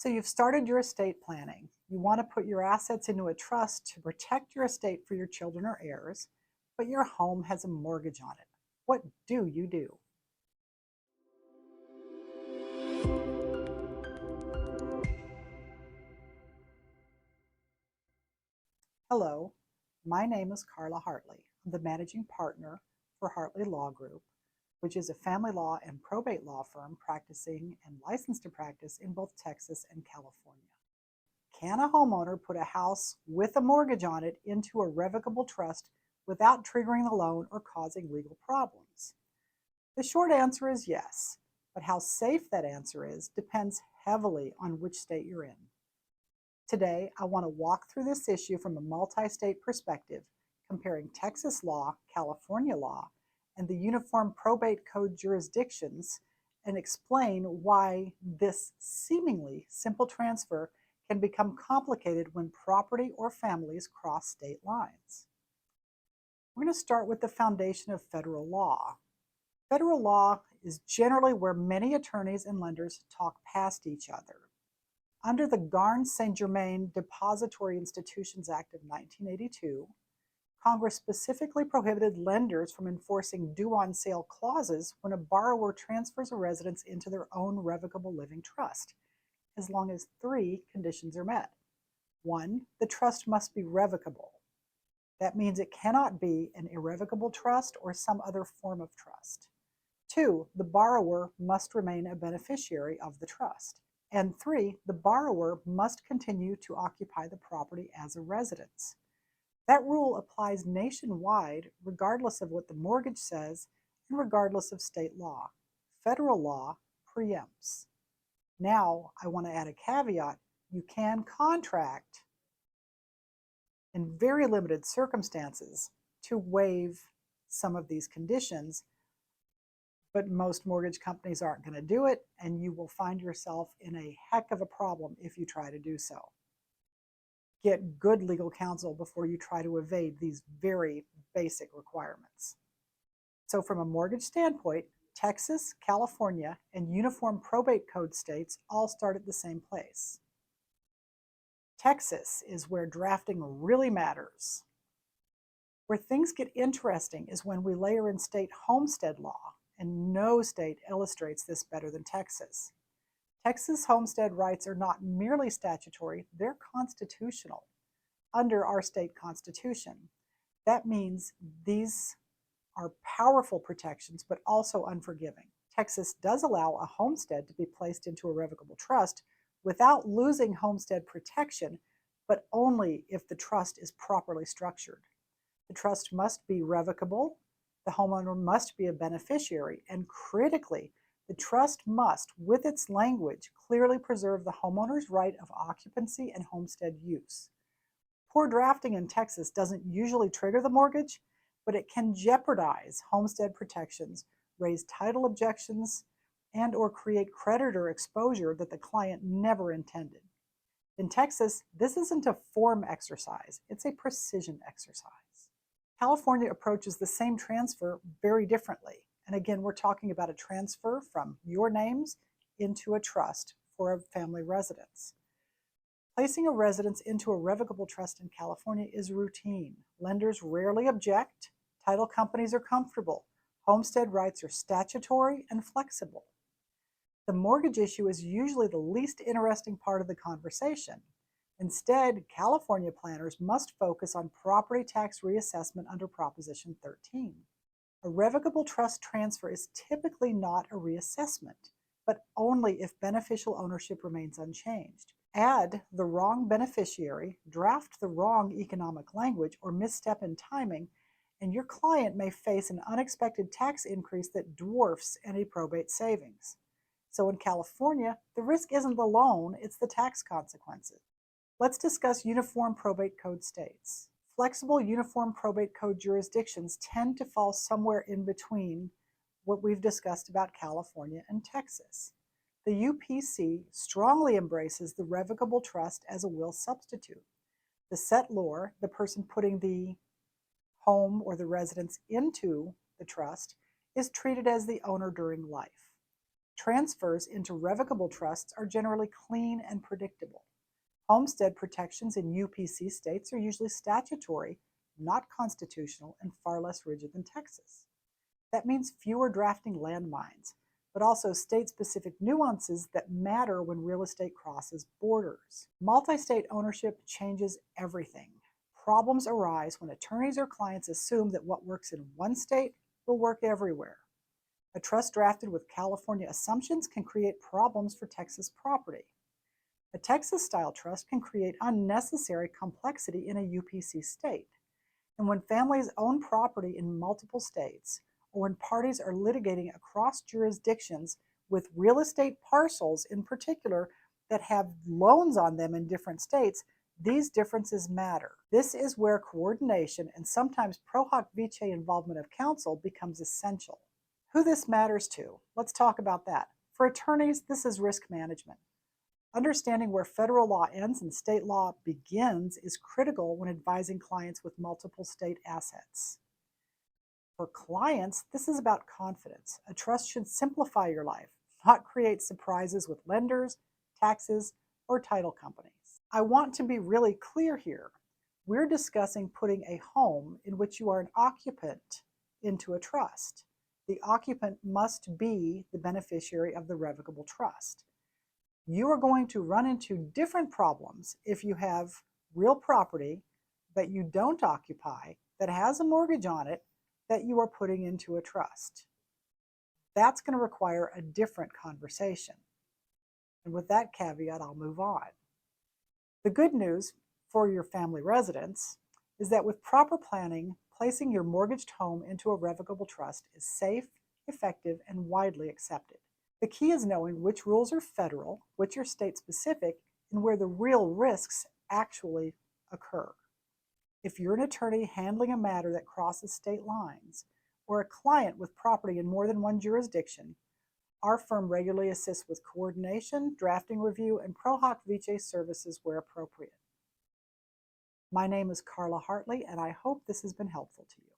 So you've started your estate planning. You want to put your assets into a trust to protect your estate for your children or heirs, but your home has a mortgage on it. What do you do? Hello, my name is Carla Hartley. I'm the managing partner for Hartley Law Group, which is a family law and probate law firm practicing and licensed to practice in both Texas and California. Can a homeowner put a house with a mortgage on it into a revocable trust without triggering the loan or causing legal problems? The short answer is yes, but how safe that answer is depends heavily on which state you're in. Today, I want to walk through this issue from a multi-state perspective, comparing Texas law, California law, and the Uniform Probate Code jurisdictions, and explain why this seemingly simple transfer can become complicated when property or families cross state lines. We're going to start with the foundation of federal law. Federal law is generally where many attorneys and lenders talk past each other. Under the Garn-Saint-Germain Depository Institutions Act of 1982, Congress specifically prohibited lenders from enforcing due-on-sale clauses when a borrower transfers a residence into their own revocable living trust, as long as three conditions are met. One, the trust must be revocable. That means it cannot be an irrevocable trust or some other form of trust. Two, the borrower must remain a beneficiary of the trust. And three, the borrower must continue to occupy the property as a residence. That rule applies nationwide, regardless of what the mortgage says and regardless of state law. Federal law preempts. Now, I want to add a caveat. You can contract in very limited circumstances to waive some of these conditions, but most mortgage companies aren't going to do it, and you will find yourself in a heck of a problem if you try to do so. Get good legal counsel before you try to evade these very basic requirements. So from a mortgage standpoint, Texas, California, and Uniform Probate Code states all start at the same place. Texas is where drafting really matters. Where things get interesting is when we layer in state homestead law, and no state illustrates this better than Texas. Texas homestead rights are not merely statutory, they're constitutional under our state constitution. That means these are powerful protections, but also unforgiving. Texas does allow a homestead to be placed into a revocable trust without losing homestead protection, but only if the trust is properly structured. The trust must be revocable, the homeowner must be a beneficiary, and critically, the trust must, with its language, clearly preserve the homeowner's right of occupancy and homestead use. Poor drafting in Texas doesn't usually trigger the mortgage, but it can jeopardize homestead protections, raise title objections, and or create creditor exposure that the client never intended. In Texas, this isn't a form exercise, it's a precision exercise. California approaches the same transfer very differently. And again, we're talking about a transfer from your names into a trust for a family residence. Placing a residence into a revocable trust in California is routine. Lenders rarely object. Title companies are comfortable. Homestead rights are statutory and flexible. The mortgage issue is usually the least interesting part of the conversation. Instead, California planners must focus on property tax reassessment under Proposition 13. A revocable trust transfer is typically not a reassessment, but only if beneficial ownership remains unchanged. Add the wrong beneficiary, draft the wrong economic language, or misstep in timing, and your client may face an unexpected tax increase that dwarfs any probate savings. So in California, the risk isn't the loan, it's the tax consequences. Let's discuss Uniform Probate Code states. Flexible Uniform Probate Code jurisdictions tend to fall somewhere in between what we've discussed about California and Texas. The UPC strongly embraces the revocable trust as a will substitute. The settlor, the person putting the home or the residence into the trust, is treated as the owner during life. Transfers into revocable trusts are generally clean and predictable. Homestead protections in UPC states are usually statutory, not constitutional, and far less rigid than Texas. That means fewer drafting landmines, but also state-specific nuances that matter when real estate crosses borders. Multi-state ownership changes everything. Problems arise when attorneys or clients assume that what works in one state will work everywhere. A trust drafted with California assumptions can create problems for Texas property. A Texas-style trust can create unnecessary complexity in a UPC state. And when families own property in multiple states, or when parties are litigating across jurisdictions with real estate parcels in particular that have loans on them in different states, these differences matter. This is where coordination and sometimes pro hoc vice involvement of counsel becomes essential. Who this matters to, let's talk about that. For attorneys, this is risk management. Understanding where federal law ends and state law begins is critical when advising clients with multiple state assets. For clients, this is about confidence. A trust should simplify your life, not create surprises with lenders, taxes, or title companies. I want to be really clear here. We're discussing putting a home in which you are an occupant into a trust. The occupant must be the beneficiary of the revocable trust. You are going to run into different problems if you have real property that you don't occupy, that has a mortgage on it, that you are putting into a trust. That's going to require a different conversation. And with that caveat, I'll move on. The good news for your family residents is that with proper planning, placing your mortgaged home into a revocable trust is safe, effective, and widely accepted. The key is knowing which rules are federal, which are state-specific, and where the real risks actually occur. If you're an attorney handling a matter that crosses state lines, or a client with property in more than one jurisdiction, our firm regularly assists with coordination, drafting review, and pro hoc vice services where appropriate. My name is Carla Hartley, and I hope this has been helpful to you.